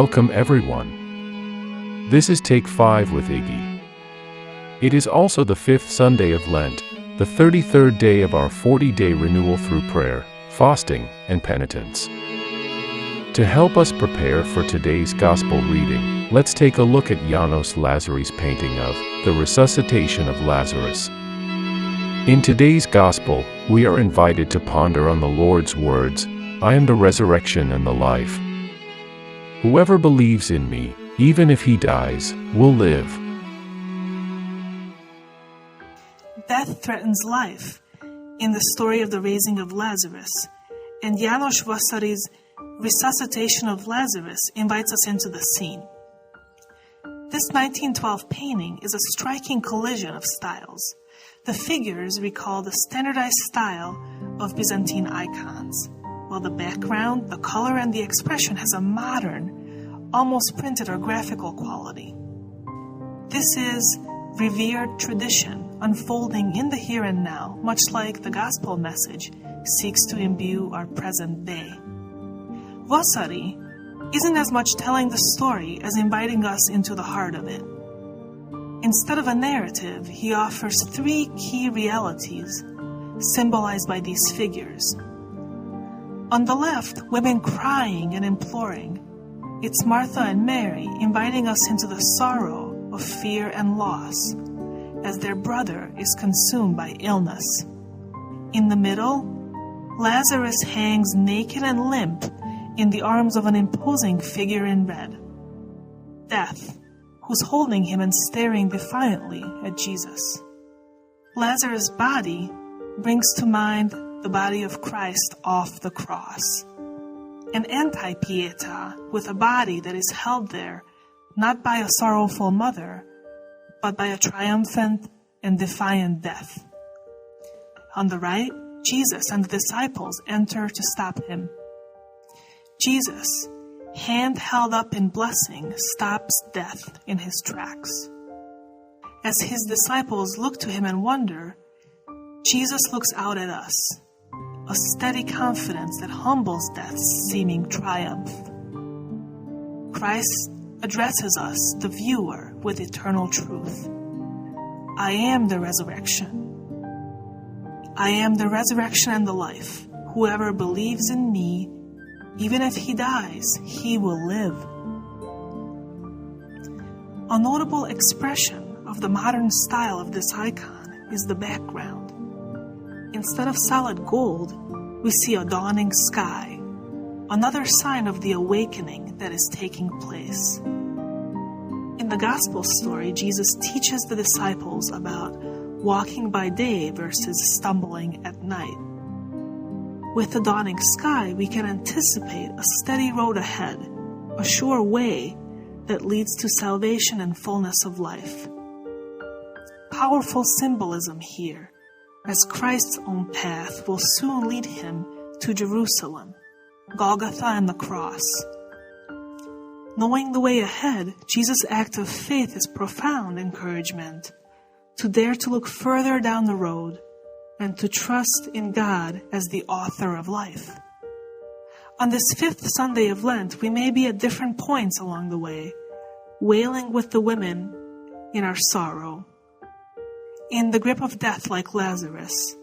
Welcome everyone. This is Take 5 with Iggy. It is also the 5th Sunday of Lent, the 33rd day of our 40-day renewal through prayer, fasting, and penitence. To help us prepare for today's Gospel reading, let's take a look at János Lázary's painting of the resuscitation of Lazarus. In today's Gospel, we are invited to ponder on the Lord's words, "I am the resurrection and the life. Whoever believes in me, even if he dies, will live." Death threatens life in the story of the raising of Lazarus, and János Lázary's resuscitation of Lazarus invites us into the scene. This 1912 painting is a striking collision of styles. The figures recall the standardized style of Byzantine icons, while the background, the color, and the expression has a modern, almost printed or graphical quality. This is revered tradition unfolding in the here and now, much like the gospel message seeks to imbue our present day. Vasari isn't as much telling the story as inviting us into the heart of it. Instead of a narrative, he offers three key realities symbolized by these figures. On the left, women crying and imploring. It's Martha and Mary inviting us into the sorrow of fear and loss, as their brother is consumed by illness. In the middle, Lazarus hangs naked and limp in the arms of an imposing figure in red, Death, who's holding him and staring defiantly at Jesus. Lazarus' body brings to mind the body of Christ off the cross, an anti-pietà with a body that is held there not by a sorrowful mother, but by a triumphant and defiant death. On the right, Jesus and the disciples enter to stop him. Jesus, hand held up in blessing, stops death in his tracks. As his disciples look to him and wonder, Jesus looks out at us, a steady confidence that humbles death's seeming triumph. Christ addresses us, the viewer, with eternal truth. I am the resurrection. I am the resurrection and the life. Whoever believes in me, even if he dies, he will live. A notable expression of the modern style of this icon is the background. Instead of solid gold, we see a dawning sky, another sign of the awakening that is taking place. In the gospel story, Jesus teaches the disciples about walking by day versus stumbling at night. With the dawning sky, we can anticipate a steady road ahead, a sure way that leads to salvation and fullness of life. Powerful symbolism here, as Christ's own path will soon lead him to Jerusalem, Golgotha and the cross. Knowing the way ahead, Jesus' act of faith is profound encouragement to dare to look further down the road and to trust in God as the author of life. On this 5th Sunday of Lent, we may be at different points along the way, wailing with the women in our sorrow, in the grip of death like Lazarus,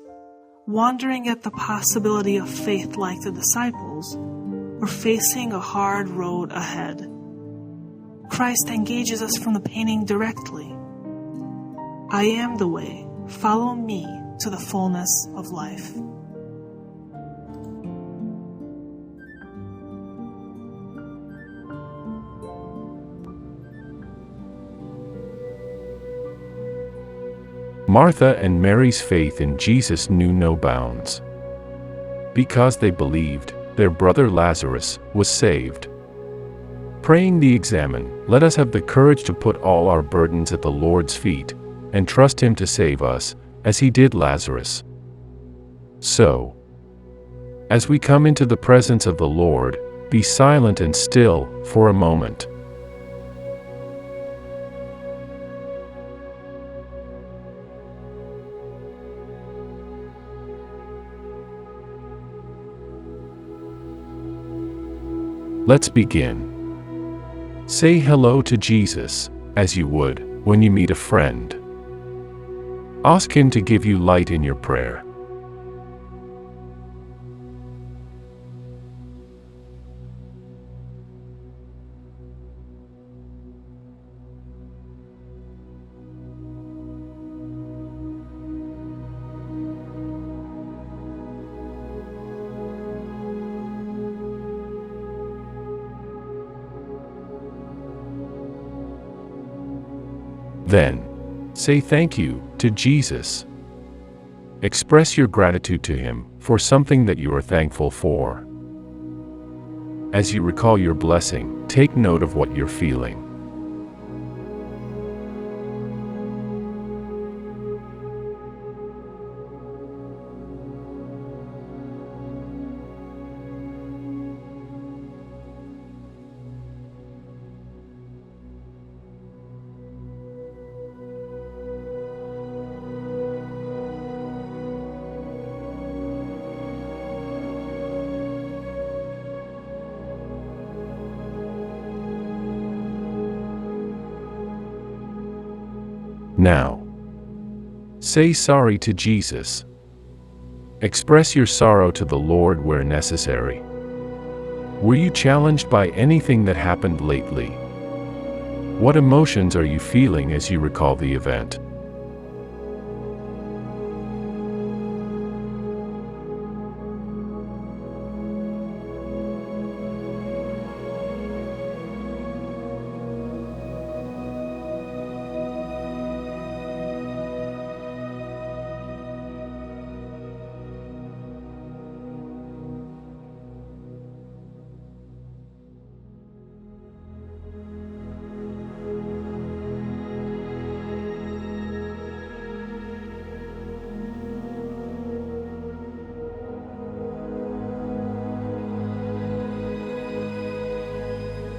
wondering at the possibility of faith like the disciples, or facing a hard road ahead. Christ engages us from the painting directly. I am the way, follow me to the fullness of life. Martha and Mary's faith in Jesus knew no bounds. Because they believed, their brother Lazarus was saved. Praying the Examen, let us have the courage to put all our burdens at the Lord's feet, and trust Him to save us, as He did Lazarus. So, as we come into the presence of the Lord, be silent and still for a moment. Let's begin. Say hello to Jesus, as you would when you meet a friend. Ask Him to give you light in your prayer. Then, say thank you to Jesus. Express your gratitude to Him for something that you are thankful for. As you recall your blessing, take note of what you're feeling. Now, say sorry to Jesus. Express your sorrow to the Lord where necessary. Were you challenged by anything that happened lately? What emotions are you feeling as you recall the event?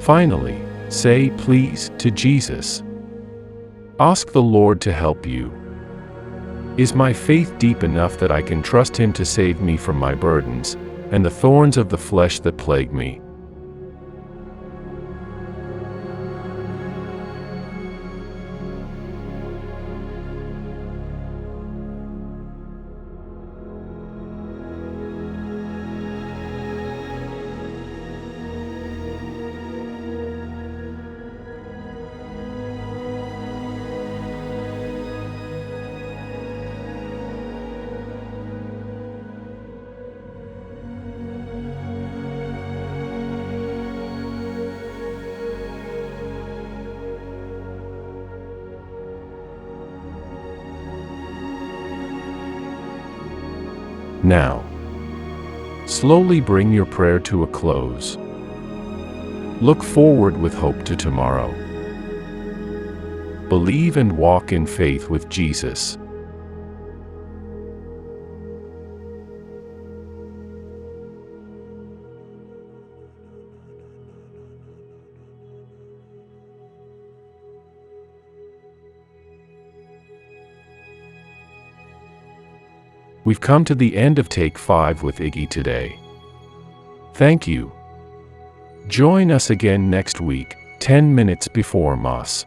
Finally, say please to Jesus. Ask the Lord to help you. Is my faith deep enough that I can trust Him to save me from my burdens and the thorns of the flesh that plague me? Now, slowly bring your prayer to a close. Look forward with hope to tomorrow. Believe and walk in faith with Jesus. We've come to the end of Take 5 with Iggy today. Thank you. Join us again next week, 10 minutes before Mass.